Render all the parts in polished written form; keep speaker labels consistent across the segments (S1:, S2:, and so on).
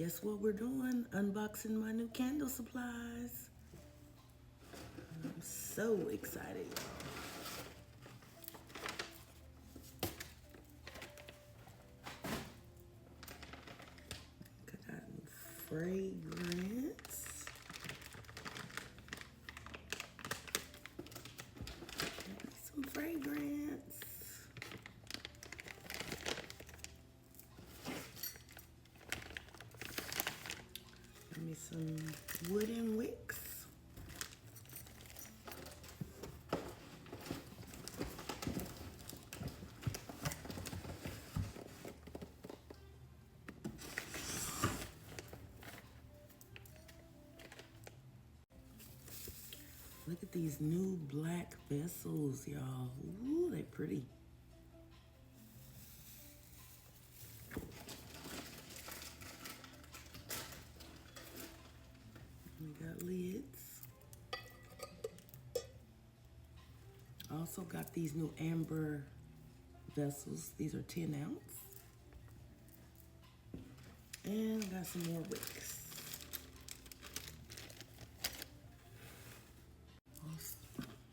S1: Guess what we're doing? Unboxing my new candle supplies. I'm so excited, y'all. Got fragrance. Some fragrance. Give me some wooden wicks. Look at these new black vessels, y'all. Ooh, they're pretty. We got lids. Also got these new amber vessels. These are 10 ounce. And got some more wicks.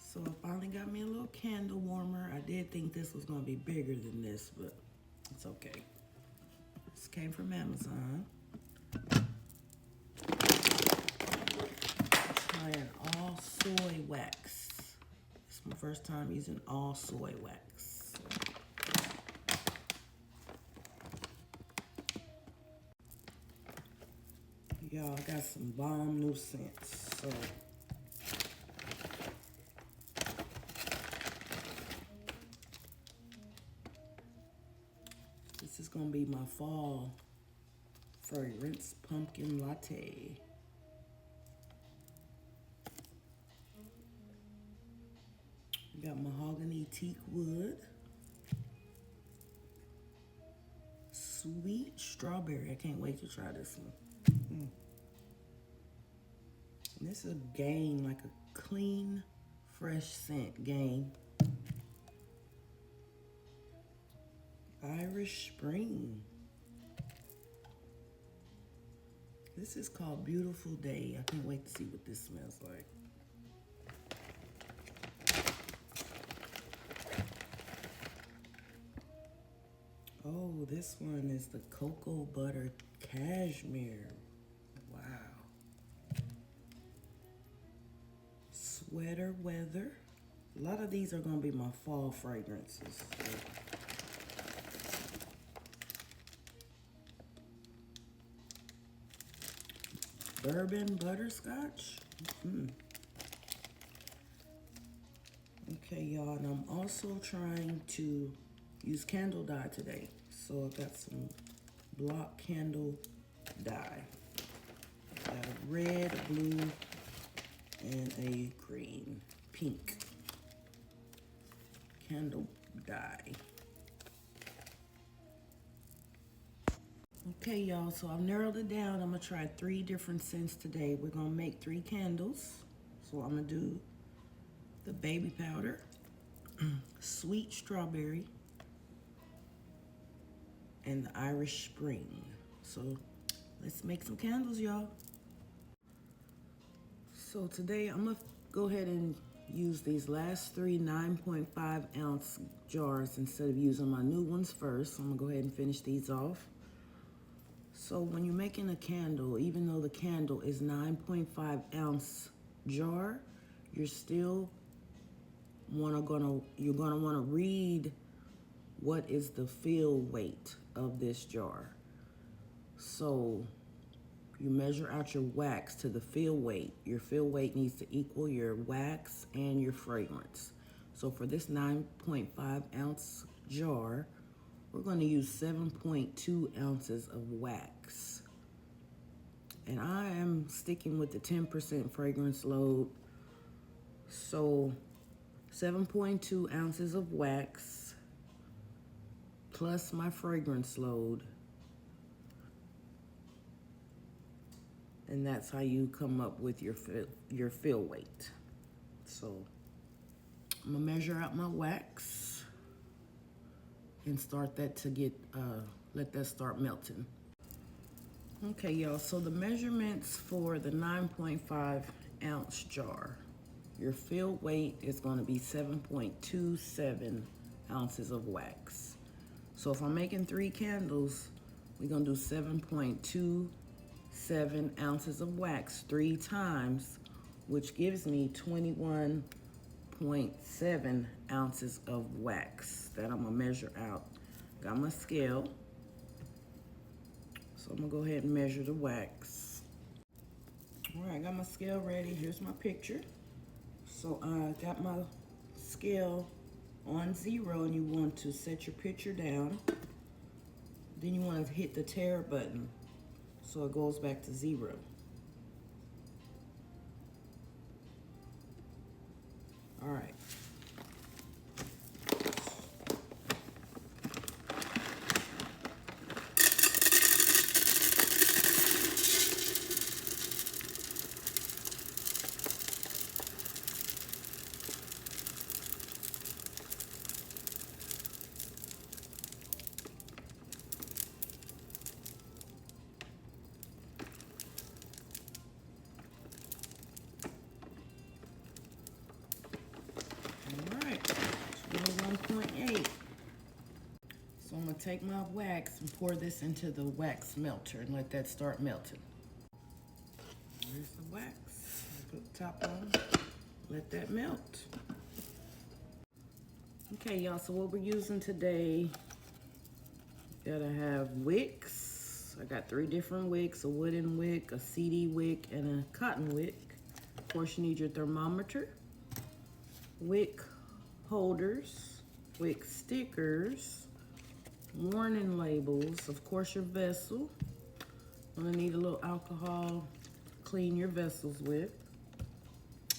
S1: So I finally got me a little candle warmer. I did think this was gonna be bigger than this, but it's okay. This came from Amazon. Trying all soy wax. It's my first time using all soy wax. Y'all got some bomb new scents, so this is gonna be my fall fragrance pumpkin latte. We got mahogany teak wood, sweet strawberry. I can't wait to try this one. This is a Gain, like a clean, fresh scent, Gain. Irish Spring. This is called Beautiful Day. I can't wait to see what this smells like. Oh, this one is the Cocoa Butter Cashmere. Wow. Sweater Weather. A lot of these are gonna be my fall fragrances. Bourbon Butterscotch. Okay, y'all, and I'm also trying to use candle dye today. So I got some block candle dye. Got a red, a blue, and a green, pink candle dye. Okay, y'all, so I've narrowed it down. I'm gonna try 3 different scents today. We're gonna make 3 candles. So I'm gonna do the baby powder, sweet strawberry, and the Irish Spring. So let's make some candles, y'all. So today I'm gonna go ahead and use these last 3 9.5 ounce jars instead of using my new ones first. So I'm gonna go ahead and finish these off. So when you're making a candle, even though the candle is 9.5 ounce jar, you're still you're gonna wanna read what is the fill weight of this jar. So you measure out your wax to the fill weight. Your fill weight needs to equal your wax and your fragrance. So for this 9.5 ounce jar, we're going to use 7.2 ounces of wax. And I am sticking with the 10% fragrance load. So 7.2 ounces of wax plus my fragrance load. And that's how you come up with your fill weight. So I'm gonna measure out my wax and start that to get, let that start melting. Okay, y'all, so the measurements for the 9.5 ounce jar. Your fill weight is going to be 7.27 ounces of wax. So if I'm making 3 candles, we're going to do 7.27 ounces of wax 3 times, which gives me 21.7 ounces of wax that I'm going to measure out. Got my scale. So I'm going to go ahead and measure the wax. All right, I got my scale ready. Here's my picture. So I got my scale on 0, and you want to set your picture down. Then you want to hit the tare button so it goes back to 0. All right. All right, 21.8. So I'm gonna take my wax and pour this into the wax melter and let that start melting. There's the wax. Put the top on, let that melt. Okay, y'all, so what we're using today, gotta have wicks. I got 3 different wicks, a wooden wick, a CD wick, and a cotton wick. Of course, you need your thermometer, wick holders, wick stickers, warning labels, of course your vessel. Gonna need a little alcohol to clean your vessels with.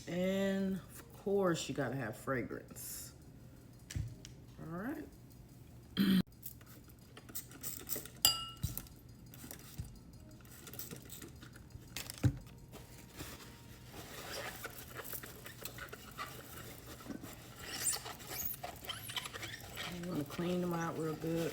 S1: And of course you gotta have fragrance. All right. You wanna clean them out real good.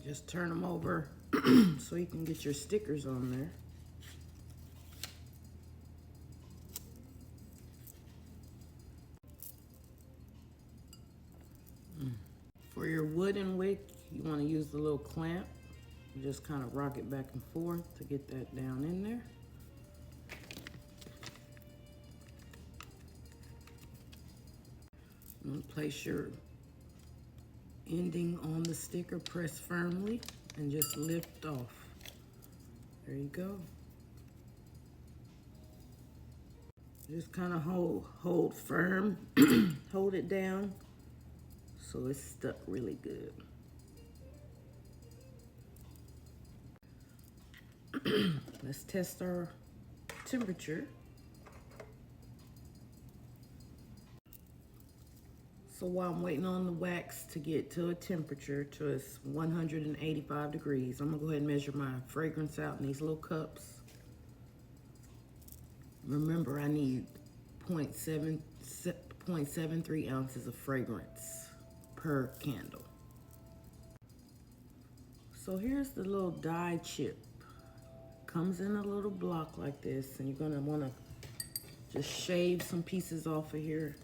S1: Just turn them over so you can get your stickers on there. For your wooden wick, you want to use the little clamp. You just kind of rock it back and forth to get that down in there. And place your ending on the sticker, press firmly, and just lift off. There you go. Just kind of hold firm, hold it down so it's stuck really good. Let's test our temperature. So while I'm waiting on the wax to get to a temperature to it's 185 degrees, I'm gonna go ahead and measure my fragrance out in these little cups. Remember, I need 0.73 ounces of fragrance per candle. So here's the little dye chip. Comes in a little block like this, and you're gonna wanna just shave some pieces off of here.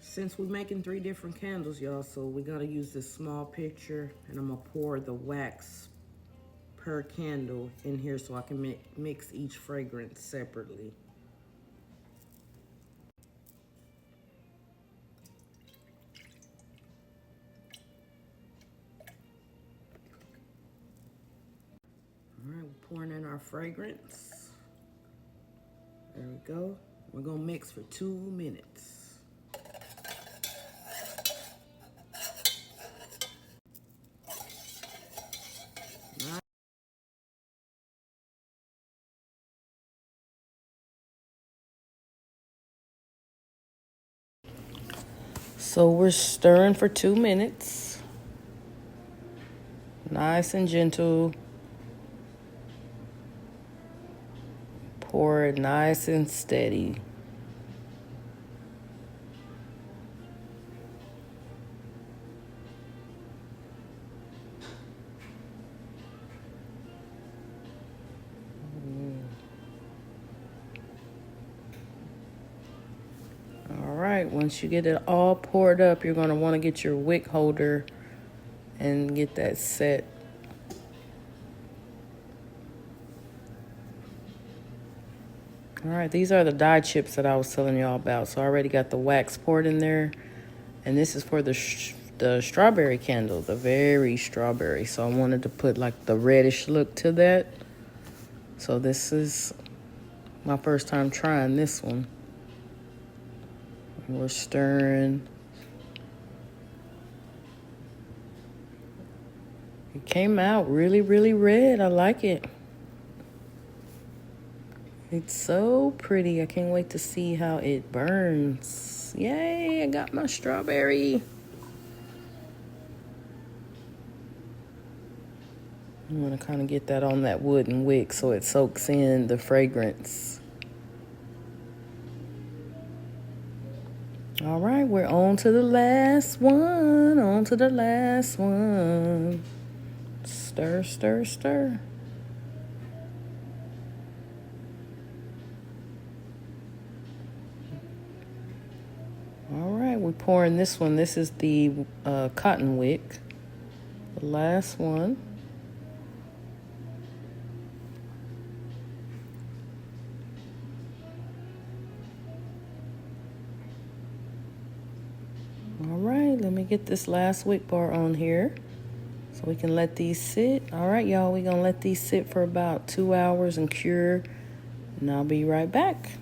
S1: Since we're making 3 different candles, y'all, so we gotta use this small pitcher, and I'm gonna pour the wax per candle in here so I can mix each fragrance separately. All right, we're pouring in our fragrance. There we go. We're gonna mix for 2 minutes. So we're stirring for 2 minutes. Nice and gentle. Pour it nice and steady. All right, once you get it all poured up, you're going to want to get your wick holder and get that set. All right, these are the dye chips that I was telling y'all about. So I already got the wax poured in there. And this is for the strawberry candle, the very strawberry. So I wanted to put like the reddish look to that. So this is my first time trying this one. We're stirring. It came out really, really red. I like it. It's so pretty. I can't wait to see how it burns. Yay, I got my strawberry. I'm gonna kind of get that on that wooden wick so it soaks in the fragrance. All right, we're on to the last one. On to the last one. Stir, stir, stir. All right, we're pouring this one. This is the cotton wick. The last one. All right, let me get this last wick bar on here so we can let these sit. All right, y'all, we're going to let these sit for about 2 hours and cure, and I'll be right back.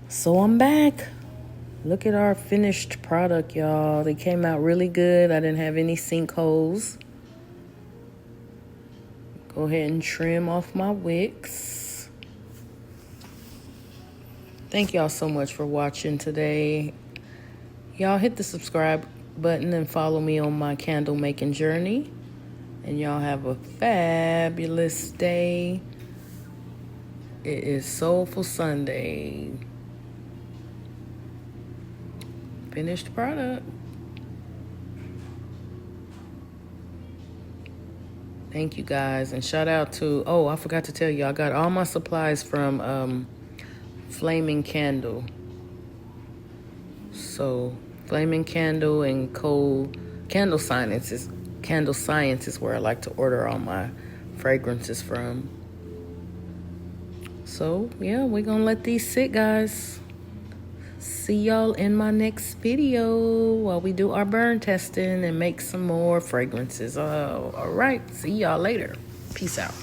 S1: So I'm back. Look at our finished product, y'all. They came out really good. I didn't have any sinkholes. Go ahead and trim off my wicks. Thank y'all so much for watching today. Y'all hit the subscribe button and follow me on my candle making journey. And y'all have a fabulous day. It is Soulful Sunday. Finished product. Thank you guys, and shout out to, oh, I forgot to tell you, I got all my supplies from Flaming Candle. So Flaming Candle and Candle Science is where I like to order all my fragrances from. So yeah, we're gonna let these sit, guys. See y'all in my next video while we do our burn testing and make some more fragrances. All right, see y'all later. Peace out.